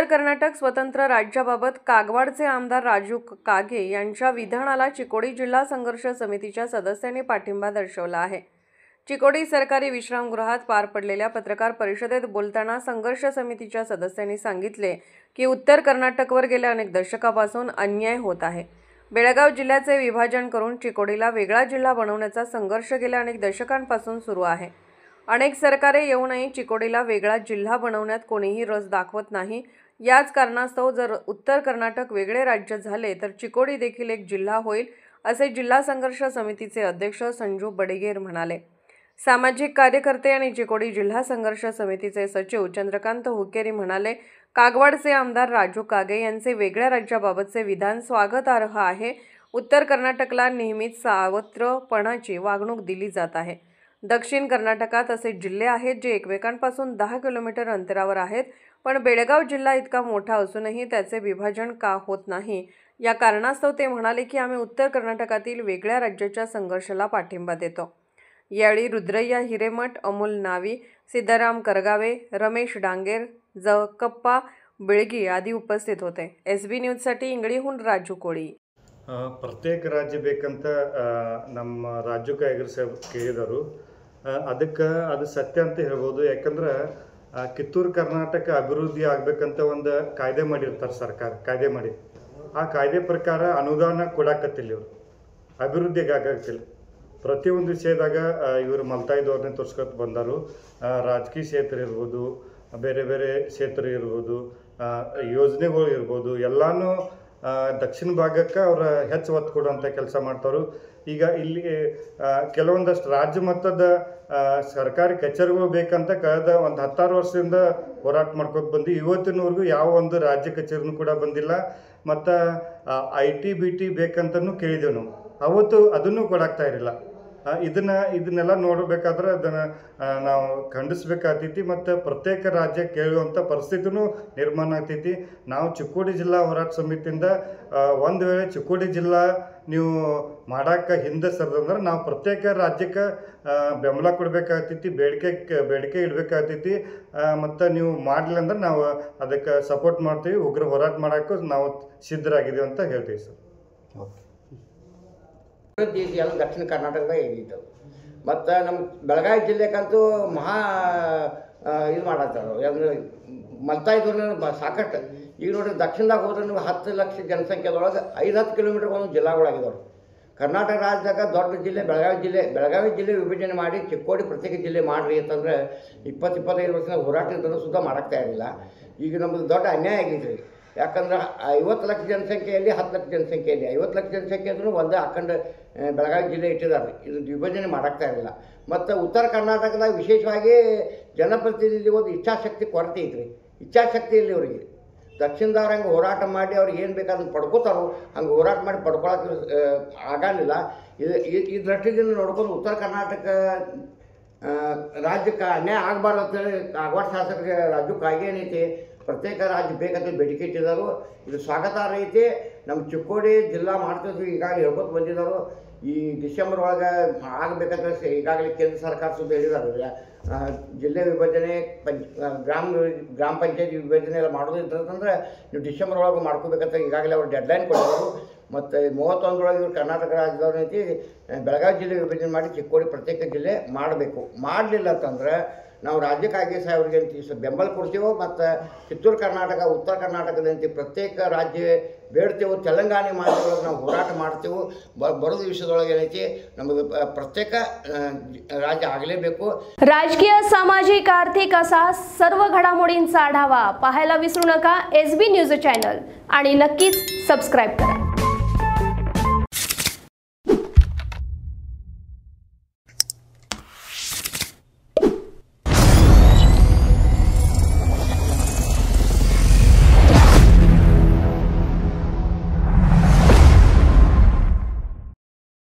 उत्तर कर्नाटक स्वतंत्र राज्याबाबत कागवाडचे आमदार राजू कागे यांच्या विधानाला चिकोडी जिल्हा संघर्ष समितीच्या सदस्यांनी पाठिंबा दर्शवला आहे। चिकोडी सरकारी विश्रामगृहात पार पडलेल्या पत्रकार परिषदेत बोलताना संघर्ष समितीच्या सदस्यांनी सांगितले की उत्तर कर्नाटकवर गेल्या अनेक दशकापासून अन्याय होत आहे। बेळगाव जिल्ह्याचे विभाजन करून चिकोडीला वेगळा जिल्हा बनवण्याचा संघर्ष गेल्या अनेक दशकांपासून सुरू आहे। अनेक सरकारे येऊनही चिकोडीला वेगळा जिल्हा बनवण्यात कोणीही रस दाखवत नाही। याच कारणास्तव जर उत्तर कर्नाटक वेगळे राज्य झाले तर चिकोडी देखील एक जिल्हा होईल, असे जिल्हा संघर्ष समितीचे अध्यक्ष संजू बडिगेर म्हणाले। सामाजिक कार्यकर्ते आणि चिकोडी जिल्हा संघर्ष समितीचे सचिव चंद्रकांत हुकेरी म्हणाले, कागवाडचे आमदार राजू कागे यांचे वेगळ्या राज्याबाबतचे विधान स्वागतार्ह आहे। उत्तर कर्नाटकला नेहमीच सावत्रपणाची वागणूक दिली जात आहे। दक्षिण कर्नाटकात असे जिल्हे आहेत जे एकमेकांपासून 10 किलोमीटर अंतरावर आहेत, पण बेळगाव जिल्हा इतका मोठा असूनही त्याचे विभाजन का होत नाही, या कारणास्तव ते म्हणाले की आम्ही उत्तर कर्नाटकातील वेगळ्या राज्याच्या संघर्षाला पाठिंबा देतो। यावेळी रुद्रय्या हिरेमठ, अमोल नावी, सिद्धराम करगावे, रमेश डांगेर, जकप्पा बिळगी आदी उपस्थित होते। एसबी न्यूजसाठी इंगळीहून राजू कोळी। ಪ್ರತ್ಯೇಕ ರಾಜ್ಯ ಬೇಕಂತ ನಮ್ಮ ರಾಜು ಕಾಗೆ ಸಾಹೇಬ್ ಕೇಳಿದರು। ಅದಕ್ಕೆ ಅದು ಸತ್ಯ ಅಂತ ಹೇಳ್ಬೋದು। ಯಾಕಂದ್ರೆ ಕಿತ್ತೂರು ಕರ್ನಾಟಕ ಅಭಿವೃದ್ಧಿ ಆಗಬೇಕಂತ ಒಂದು ಕಾಯ್ದೆ ಮಾಡಿರ್ತಾರೆ, ಸರ್ಕಾರ ಕಾಯ್ದೆ ಮಾಡಿ ಆ ಕಾಯ್ದೆ ಪ್ರಕಾರ ಅನುದಾನ ಕೊಡಾಕತ್ತಿಲ್ಲ, ಇವರು ಅಭಿವೃದ್ಧಿಗೆ ಆಗಾಕತ್ತಿಲ್ಲ। ಪ್ರತಿಯೊಂದು ವಿಷಯದಾಗ ಇವರು ಮಲ್ತಾಯಿದವ್ರನ್ನೇ ತೋರಿಸ್ಕೊತ ಬಂದರು। ರಾಜಕೀಯ ಕ್ಷೇತ್ರ ಇರ್ಬೋದು, ಬೇರೆ ಬೇರೆ ಕ್ಷೇತ್ರ ಇರ್ಬೋದು, ಯೋಜನೆಗಳು ಇರ್ಬೋದು, ಎಲ್ಲಾನು ದಕ್ಷಿಣ ಭಾಗಕ್ಕೆ ಅವರ ಹೆಚ್ಚು ಒತ್ತು ಕೊಡುವಂಥ ಕೆಲಸ ಮಾಡ್ತಾರೆ। ಈಗ ಇಲ್ಲಿ ಕೆಲವೊಂದಷ್ಟು ರಾಜ್ಯ ಮಟ್ಟದ ಸರ್ಕಾರಿ ಕಚೇರಿಗಳು ಬೇಕಂತ ಕಳೆದ ಒಂದು 16 ವರ್ಷದಿಂದ ಹೋರಾಟ ಮಾಡ್ಕೊತ ಬಂದು ಇವತ್ತಿನವರೆಗೂ ಯಾವ ಒಂದು ರಾಜ್ಯ ಕಚೇರಿನೂ ಕೂಡ ಬಂದಿಲ್ಲ। ಮತ್ತು IT-BT ಬೇಕಂತನೂ ಕೇಳಿದೆವು ನಾವು, ಅವತ್ತು ಅದನ್ನು ಕೊಡಾಕ್ತಾ ಇರಲಿಲ್ಲ। ಇದನ್ನೆಲ್ಲ ನೋಡಬೇಕಾದ್ರೆ ಅದನ್ನು ನಾವು ಖಂಡಿಸ್ಬೇಕಾಗ್ತೈತಿ ಮತ್ತು ಪ್ರತ್ಯೇಕ ರಾಜ್ಯ ಕೇಳುವಂಥ ಪರಿಸ್ಥಿತಿನೂ ನಿರ್ಮಾಣ ಆಗ್ತೈತಿ। ನಾವು ಚಿಕ್ಕೋಡಿ ಜಿಲ್ಲಾ ಹೋರಾಟ ಸಮಿತಿಯಿಂದ ಒಂದು ವೇಳೆ ಚಿಕ್ಕೋಡಿ ಜಿಲ್ಲಾ ನೀವು ಮಾಡೋಕ್ಕೆ ಹಿಂದೆ ಸರಿದಂದ್ರೆ ನಾವು ಪ್ರತ್ಯೇಕ ರಾಜ್ಯಕ್ಕೆ ಬೆಂಬಲ ಕೊಡಬೇಕಾಗ್ತೈತಿ, ಬೇಡಿಕೆ ಇಡಬೇಕಾಗ್ತೈತಿ। ಮತ್ತು ನೀವು ಮಾಡಲಿಲ್ಲ ಅಂದ್ರೆ ನಾವು ಅದಕ್ಕೆ ಸಪೋರ್ಟ್ ಮಾಡ್ತೀವಿ, ಉಗ್ರ ಹೋರಾಟ ಮಾಡೋಕ್ಕೂ ನಾವು ಸಿದ್ಧರಾಗಿದ್ದೀವಿ ಅಂತ ಹೇಳ್ತೀವಿ ಸರ್। ಓಕೆ, ಎಲ್ಲ ದಕ್ಷಿಣ ಕರ್ನಾಟಕದಾಗ ಇದ್ದಿದ್ದವು ಮತ್ತು ನಮ್ಮ ಬೆಳಗಾವಿ ಜಿಲ್ಲೆಗಂತೂ ಮಹಾ ಇದು ಮಾಡತ್ತಾರ, ಅಂದರೆ ಮಲ್ತಾಯಿದವ್ರನ್ನ ಸಾಕಷ್ಟು। ಈಗ ನೋಡಿರಿ ದಕ್ಷಿಣದಾಗ ಹೋದ್ರೆ ನೀವು 10 ಲಕ್ಷ ಜನಸಂಖ್ಯೆದೊಳಗೆ 5-10 ಕಿಲೋಮೀಟರ್ ಒಂದು ಜಿಲ್ಲಾಗಳಾಗಿದ್ದವು। ಕರ್ನಾಟಕ ರಾಜ್ಯದಾಗ ದೊಡ್ಡ ಜಿಲ್ಲೆ ಬೆಳಗಾವಿ ಜಿಲ್ಲೆ ವಿಭಜನೆ ಮಾಡಿ ಚಿಕ್ಕೋಡಿ ಪ್ರತ್ಯೇಕ ಜಿಲ್ಲೆ ಮಾಡಿರಿ ಅಂತಂದರೆ 20-25 ವರ್ಷದ ಹೋರಾಟದಿಂದ ಸುದ್ದ ಮಾಡೋಕ್ಕೆ ತಯಾರಿಲ್ಲ। ಈಗ ನಮ್ಮದು ದೊಡ್ಡ ಅನ್ಯಾಯ ಆಗೈತೆ ರೀ। ಯಾಕಂದ್ರೆ 50 ಲಕ್ಷ ಜನಸಂಖ್ಯೆಯಲ್ಲಿ 10 ಲಕ್ಷ ಜನಸಂಖ್ಯೆಯಲ್ಲಿ 50 ಲಕ್ಷ ಜನಸಂಖ್ಯೆ ಅಂದ್ರೂ ಒಂದೇ ಅಖಂಡ ಬೆಳಗಾವಿ ಜಿಲ್ಲೆ ಇಟ್ಟಿದ್ದಾರೆ, ಇದು ವಿಭಜನೆ ಮಾಡೋಕ್ತಾ ಇರಲಿಲ್ಲ। ಮತ್ತು ಉತ್ತರ ಕರ್ನಾಟಕದಾಗ ವಿಶೇಷವಾಗಿ ಜನಪ್ರತಿನಿಧಿ ಒಂದು ಇಚ್ಛಾಶಕ್ತಿ ಕೊರತೆ ಐತ್ರಿ, ಇಚ್ಛಾಶಕ್ತಿ ಇಲ್ಲಿ ಅವರಿಗೆ। ದಕ್ಷಿಣದವ್ರು ಹಂಗೆ ಹೋರಾಟ ಮಾಡಿ ಅವ್ರಿಗೆ ಏನು ಬೇಕಾದನ್ನು ಪಡ್ಕೋತಾರೋ ಹಂಗೆ ಹೋರಾಟ ಮಾಡಿ ಪಡ್ಕೊಳಕ್ಕೆ ಆಗಲಿಲ್ಲ। ಈ ದೃಷ್ಟಿಯಿಂದ ನೋಡ್ಕೊಂಡು ಉತ್ತರ ಕರ್ನಾಟಕ ರಾಜ್ಯಕ್ಕೆ ಅನ್ಯಾಯ ಆಗಬಾರ್ದು ಅಂತೇಳಿ ಕಾಗವಾಡ ಶಾಸಕರಿಗೆ ರಾಜು ಕಾಗೆ ಏನೈತಿ ಪ್ರತ್ಯೇಕ ರಾಜ್ಯ ಬೇಕಂತ ಬೇಡಿಕೆ ಇಟ್ಟಿದ್ದಾರೆ। ಇದು ಸ್ವಾಗತಾರ್ಹ ಐತಿ। ನಮ್ಮ ಚಿಕ್ಕೋಡಿ ಜಿಲ್ಲಾ ಮಾಡ್ತಿದ್ವಿ ಈಗಾಗಲೇ ಹೇಳ್ಕೊತ ಬಂದಿದ್ದಾರೆ। ಈ ಡಿಸೆಂಬರ್ ಒಳಗೆ ಆಗಬೇಕಂತ ಈಗಾಗಲೇ ಕೇಂದ್ರ ಸರ್ಕಾರ ಸುದ್ದಿ ಹೇಳಿದ್ದಾರೆ। ಜಿಲ್ಲೆ ವಿಭಜನೆ ಗ್ರಾಮ ಪಂಚಾಯತ್ ವಿಭಜನೆ ಎಲ್ಲ ಮಾಡೋದಿರ್ತಂದ್ರೆ ನೀವು ಡಿಸೆಂಬರ್ ಒಳಗೆ ಮಾಡ್ಕೋಬೇಕಂತ ಈಗಾಗಲೇ ಅವ್ರು ಡೆಡ್ಲೈನ್ ಕೊಟ್ಟಿದ್ದಾರೆ। ಮತ್ತು 31 ಇವರು ಕರ್ನಾಟಕ ರಾಜ್ಯದವ್ರ ಐತಿ ಬೆಳಗಾವಿ ಜಿಲ್ಲೆ ವಿಭಜನೆ ಮಾಡಿ ಚಿಕ್ಕೋಡಿ ಪ್ರತ್ಯೇಕ ಜಿಲ್ಲೆ ಮಾಡಬೇಕು। ಮಾಡಲಿಲ್ಲ ಅಂತಂದ್ರೆ ನಾವು ರಾಜ್ಯ ಕಾಗೆ ಸಾಹೇಬ್ರಿಗೆ ಅಂತ ಬೆಂಬಲ ಕೊಡ್ತೀವೋ, ಮತ್ತು ಕಿತ್ತೂರು ಕರ್ನಾಟಕ ಉತ್ತರ ಕರ್ನಾಟಕದಂತೆ ಪ್ರತ್ಯೇಕ ರಾಜ್ಯ ಬೇಡ್ತೇವೆ, ತೆಲಂಗಾಣ ಮಾರ್ಗದೊಳಗೆ ನಾವು ಹೋರಾಟ ಮಾಡ್ತೇವೆ। ಬರೋದು ವಿಷಯದೊಳಗೆ ಏನೈತಿ ನಮಗೆ प्रत्येक राज्य ಆಗಲೇಬೇಕು। राजकीय, सामाजिक, आर्थिक असा सर्व घडामोडींचा आढावा पाहायला विसरू नका एसबी न्यूज चॅनल आणि नक्कीच सबस्क्राइब करा।